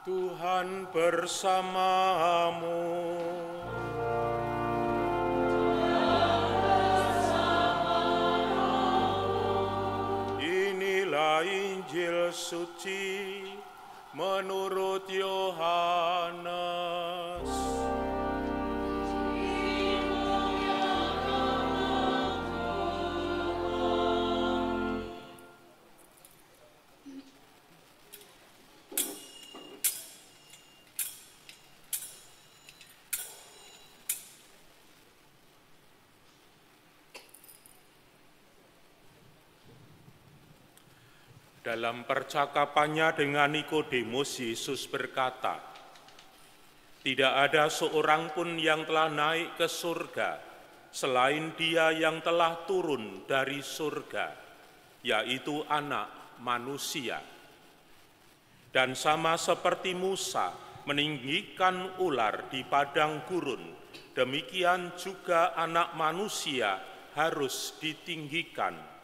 Tuhan bersamamu. Inilah Injil suci menurut Yohanes. Dalam percakapannya dengan Nikodemus, Yesus berkata, "Tidak ada seorang pun yang telah naik ke surga selain Dia yang telah turun dari surga, yaitu Anak Manusia. Dan sama seperti Musa meninggikan ular di padang gurun, demikian juga Anak Manusia harus ditinggikan,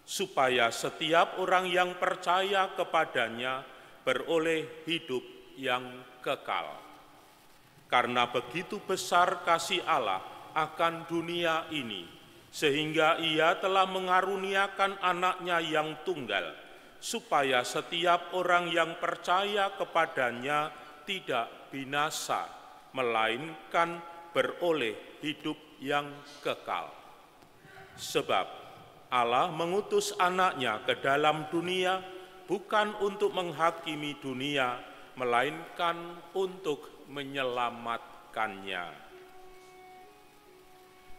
supaya setiap orang yang percaya kepadanya beroleh hidup yang kekal. Karena begitu besar kasih Allah akan dunia ini, sehingga Ia telah mengaruniakan anaknya yang tunggal, supaya setiap orang yang percaya kepadanya tidak binasa, melainkan beroleh hidup yang kekal. Sebab Allah mengutus anaknya ke dalam dunia bukan untuk menghakimi dunia, melainkan untuk menyelamatkannya."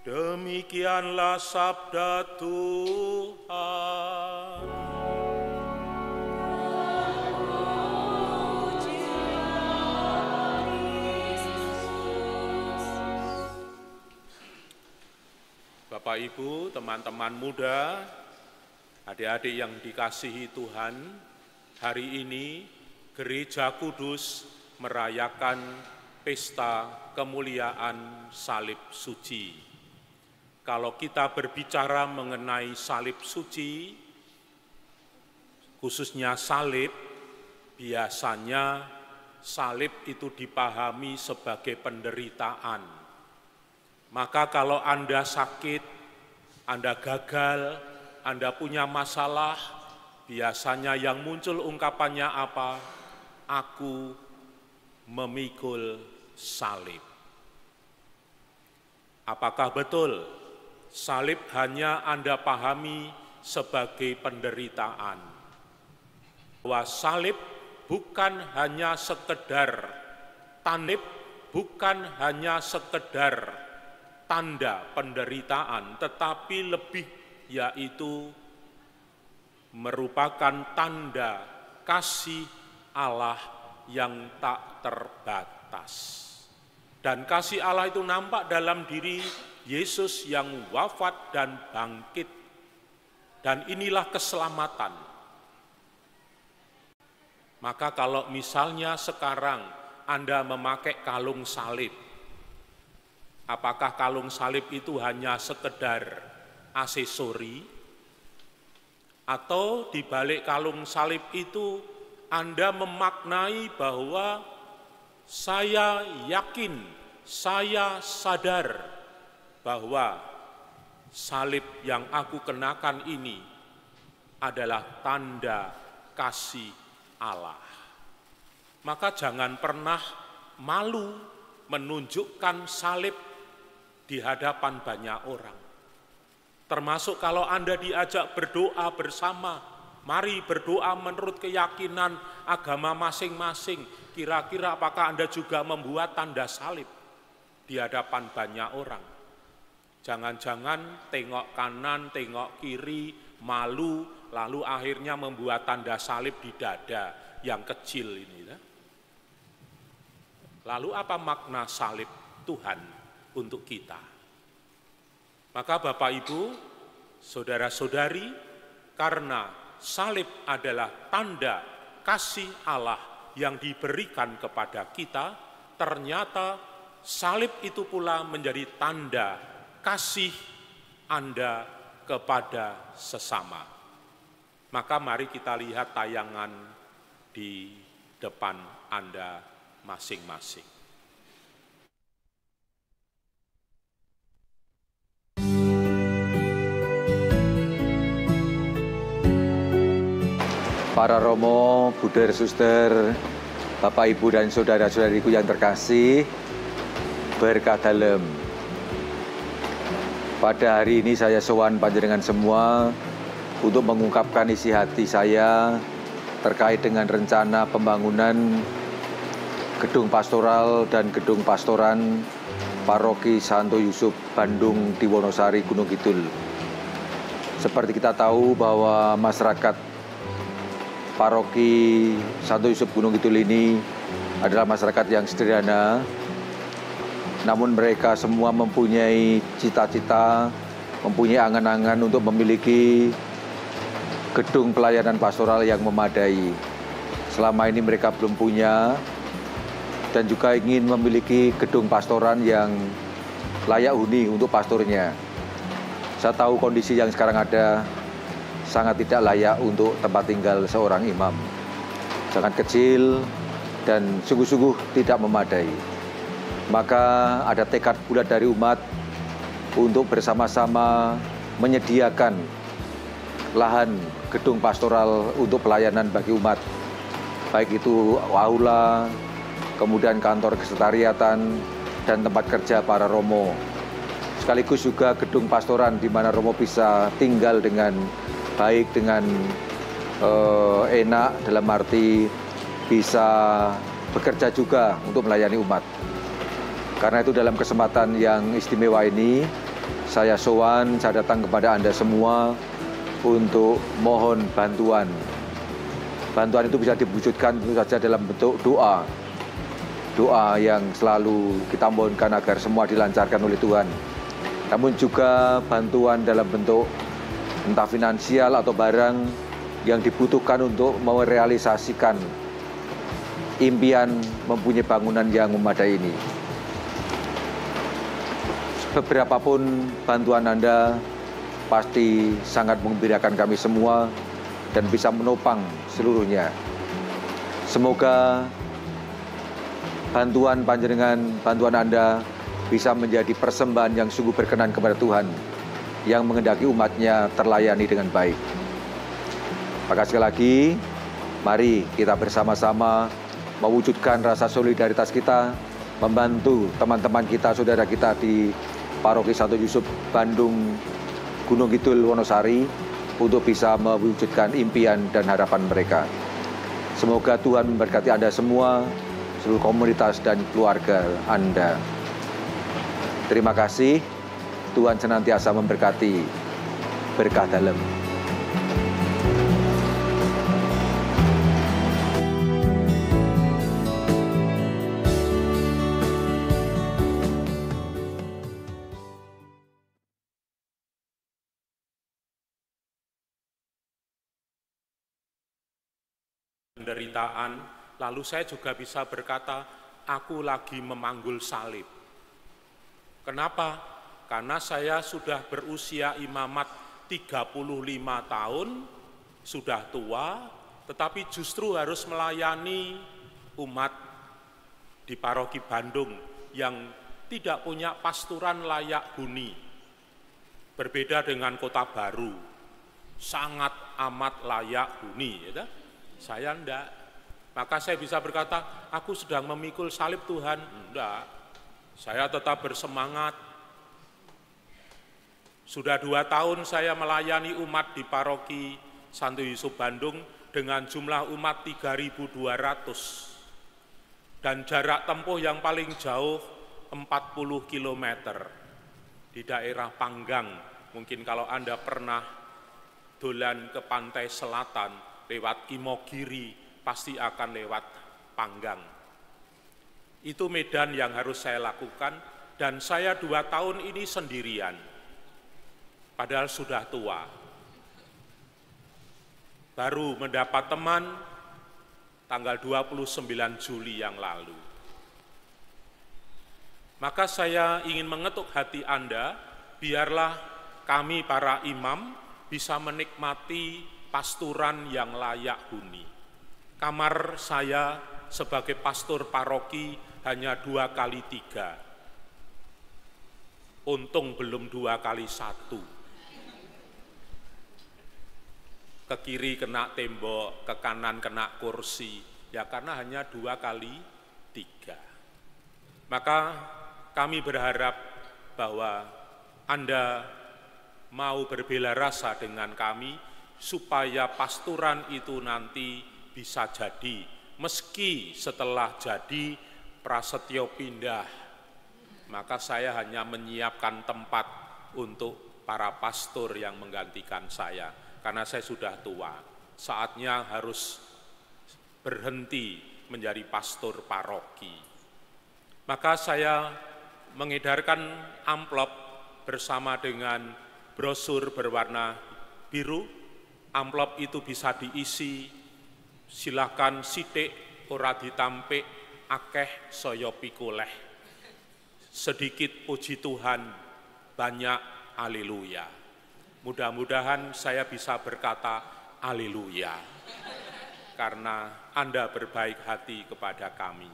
Demikianlah sabda Tuhan. Bapak, Ibu, teman-teman muda, adik-adik yang dikasihi Tuhan, hari ini Gereja Kudus merayakan pesta kemuliaan salib suci. Kalau kita berbicara mengenai salib suci, khususnya salib, biasanya salib itu dipahami sebagai penderitaan. Maka kalau Anda sakit, Anda gagal, Anda punya masalah, biasanya yang muncul ungkapannya apa? Aku memikul salib. Apakah betul salib hanya Anda pahami sebagai penderitaan? Bahwa salib bukan hanya sekedar tanib, bukan hanya sekedar tanda penderitaan, tetapi lebih yaitu merupakan tanda kasih Allah yang tak terbatas. Dan kasih Allah itu nampak dalam diri Yesus yang wafat dan bangkit. Dan inilah keselamatan. Maka kalau misalnya sekarang Anda memakai kalung salib, apakah kalung salib itu hanya sekedar aksesori? Atau di balik kalung salib itu Anda memaknai bahwa saya yakin, saya sadar bahwa salib yang aku kenakan ini adalah tanda kasih Allah. Maka jangan pernah malu menunjukkan salib di hadapan banyak orang. Termasuk kalau Anda diajak berdoa bersama, mari berdoa menurut keyakinan agama masing-masing. Kira-kira apakah Anda juga membuat tanda salib di hadapan banyak orang? Jangan-jangan tengok kanan, tengok kiri, malu, lalu akhirnya membuat tanda salib di dada yang kecil ini. Lalu apa makna salib Tuhan untuk kita? Maka Bapak Ibu, saudara-saudari, karena salib adalah tanda kasih Allah yang diberikan kepada kita, ternyata salib itu pula menjadi tanda kasih Anda kepada sesama. Maka mari kita lihat tayangan di depan Anda masing-masing. Para Romo, Buder, Suster, Bapak, Ibu, dan saudara-saudariku yang terkasih, berkah dalem. Pada hari ini saya sowan panjenengan semua untuk mengungkapkan isi hati saya terkait dengan rencana pembangunan gedung pastoral dan gedung pastoran Paroki Santo Yusuf Bandung di Wonosari, Gunung Kidul. Seperti kita tahu bahwa masyarakat Paroki Santo Yusuf Gunung Kidul ini adalah masyarakat yang sederhana, namun mereka semua mempunyai cita-cita, mempunyai angan-angan untuk memiliki gedung pelayanan pastoral yang memadai. Selama ini mereka belum punya, dan juga ingin memiliki gedung pastoran yang layak huni untuk pastornya. Saya tahu kondisi yang sekarang ada sangat tidak layak untuk tempat tinggal seorang imam. Sangat kecil dan sungguh-sungguh tidak memadai. Maka ada tekad bulat dari umat untuk bersama-sama menyediakan lahan gedung pastoral untuk pelayanan bagi umat. Baik itu aula, kemudian kantor kesekretariatan, dan tempat kerja para Romo. Sekaligus juga gedung pastoran di mana Romo bisa tinggal dengan baik, dengan enak, dalam arti bisa bekerja juga untuk melayani umat. Karena itu dalam kesempatan yang istimewa ini, saya sowan, saya datang kepada Anda semua untuk mohon bantuan. Bantuan itu bisa diwujudkan tentu saja dalam bentuk doa. Doa yang selalu kita mohonkan agar semua dilancarkan oleh Tuhan. Namun juga bantuan dalam bentuk entah finansial atau barang yang dibutuhkan untuk merealisasikan impian mempunyai bangunan yang memadai ini. Beberapapun bantuan Anda pasti sangat menggembirakan kami semua dan bisa menopang seluruhnya. Semoga bantuan panjenengan, bantuan Anda bisa menjadi persembahan yang sungguh berkenan kepada Tuhan, yang menghendaki umatnya terlayani dengan baik. Maka sekali lagi, mari kita bersama-sama mewujudkan rasa solidaritas kita, membantu teman-teman kita, saudara kita di Paroki Santo Yusuf Bandung, Gunung Kidul, Wonosari, untuk bisa mewujudkan impian dan harapan mereka. Semoga Tuhan memberkati Anda semua, seluruh komunitas dan keluarga Anda. Terima kasih. Tuhan senantiasa memberkati. Berkah dalam. Penderitaan, lalu saya juga bisa berkata, aku lagi memanggul salib. Kenapa? Karena saya sudah berusia imamat 35 tahun, sudah tua, tetapi justru harus melayani umat di Paroki Bandung yang tidak punya pasturan layak huni. Berbeda dengan Kota Baru, sangat amat layak huni. Ya, saya enggak. Maka saya bisa berkata, aku sedang memikul salib Tuhan. Enggak, saya tetap bersemangat. Sudah 2 tahun saya melayani umat di Paroki Santo Yusuf Bandung dengan jumlah umat 3.200 dan jarak tempuh yang paling jauh 40 km di daerah Panggang. Mungkin kalau Anda pernah dolan ke pantai selatan lewat Imogiri, pasti akan lewat Panggang. Itu medan yang harus saya lakukan, dan saya 2 tahun ini sendirian. Padahal sudah tua. Baru mendapat teman tanggal 29 Juli yang lalu. Maka saya ingin mengetuk hati Anda, biarlah kami para imam bisa menikmati pasturan yang layak huni. Kamar saya sebagai pastor paroki hanya 2 kali 3. Untung belum 2 kali 1. Ke kiri kena tembok, ke kanan kena kursi, ya karena hanya 2 kali 3. Maka kami berharap bahwa Anda mau berbela rasa dengan kami, supaya pastoran itu nanti bisa jadi, meski setelah jadi prasetyo pindah, maka saya hanya menyiapkan tempat untuk para pastor yang menggantikan saya, karena saya sudah tua, saatnya harus berhenti menjadi pastor paroki. Maka saya mengedarkan amplop bersama dengan brosur berwarna biru. Amplop itu bisa diisi, silakan sithik ora ditampik, akeh saya pikoleh. Sedikit puji Tuhan, banyak haleluya. Mudah-mudahan saya bisa berkata haleluya, karena Anda berbaik hati kepada kami.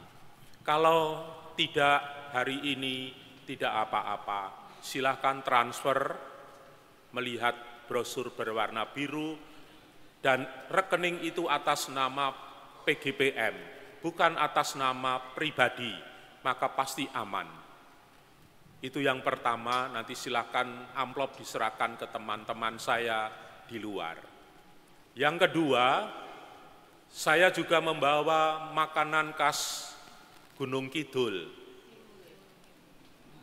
Kalau tidak hari ini, tidak apa-apa, silakan transfer melihat brosur berwarna biru, dan rekening itu atas nama PGPM, bukan atas nama pribadi, maka pasti aman. Itu yang pertama, nanti silakan amplop diserahkan ke teman-teman saya di luar. Yang kedua, saya juga membawa makanan khas Gunung Kidul.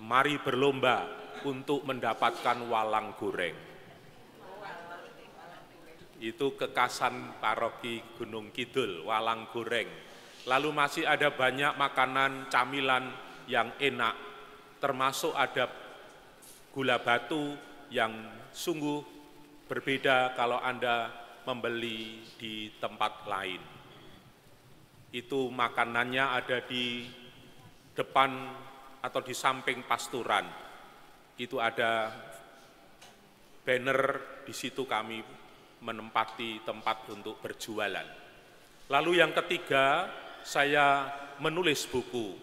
Mari berlomba untuk mendapatkan walang goreng. Itu kekhasan paroki Gunung Kidul, walang goreng. Lalu masih ada banyak makanan camilan yang enak, termasuk ada gula batu yang sungguh berbeda kalau Anda membeli di tempat lain. Itu makanannya ada di depan atau di samping pasturan. Itu ada banner, di situ kami menempati tempat untuk berjualan. Lalu yang ketiga, saya menulis buku.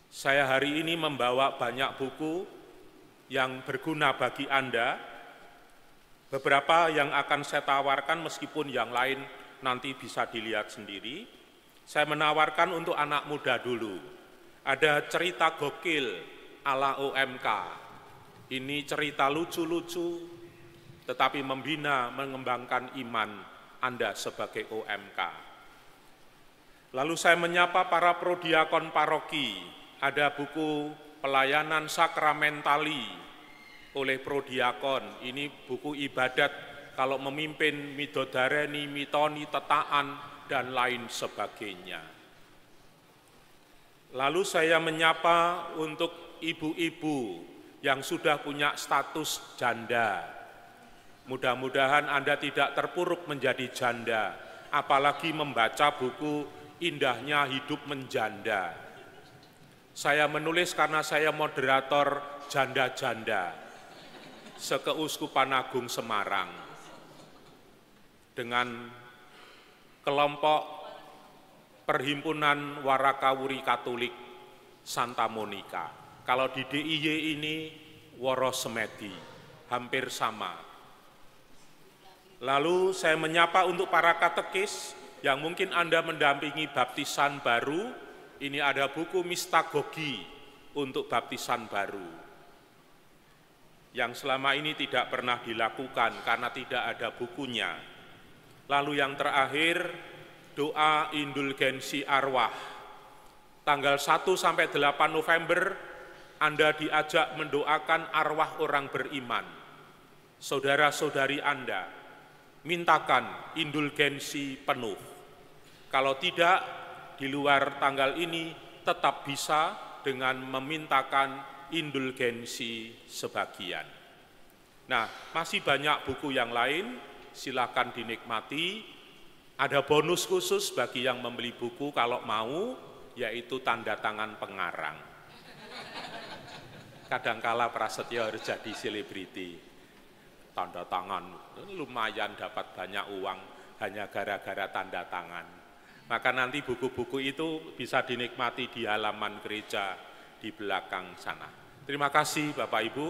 Saya hari ini membawa banyak buku yang berguna bagi Anda. Beberapa yang akan saya tawarkan, meskipun yang lain nanti bisa dilihat sendiri. Saya menawarkan untuk anak muda dulu. Ada cerita gokil ala OMK. Ini cerita lucu-lucu, tetapi membina, mengembangkan iman Anda sebagai OMK. Lalu saya menyapa para prodiakon paroki. Ada buku pelayanan sakramentali oleh prodiakon. Ini buku ibadat kalau memimpin midodareni, mitoni, tetaan, dan lain sebagainya. Lalu saya menyapa untuk ibu-ibu yang sudah punya status janda. Mudah-mudahan Anda tidak terpuruk menjadi janda, apalagi membaca buku Indahnya Hidup Menjanda. Saya menulis karena saya moderator janda-janda Sekeuskupan Agung Semarang dengan kelompok Perhimpunan Warakawuri Katolik Santa Monica. Kalau di DIY ini Woro Semedi, hampir sama. Lalu saya menyapa untuk para katekis yang mungkin Anda mendampingi baptisan baru. Ini ada buku Mistagogi untuk baptisan baru, yang selama ini tidak pernah dilakukan karena tidak ada bukunya. Lalu yang terakhir, doa indulgensi arwah. Tanggal 1 sampai 8 November, Anda diajak mendoakan arwah orang beriman. Saudara-saudari Anda, mintakan indulgensi penuh. Kalau tidak, di luar tanggal ini tetap bisa dengan memintakan indulgensi sebagian. Nah, masih banyak buku yang lain, silakan dinikmati. Ada bonus khusus bagi yang membeli buku kalau mau, yaitu tanda tangan pengarang. Kadangkala prasetyo harus jadi selebriti. Tanda tangan, lumayan dapat banyak uang hanya gara-gara tanda tangan. Maka nanti buku-buku itu bisa dinikmati di halaman gereja di belakang sana. Terima kasih Bapak Ibu.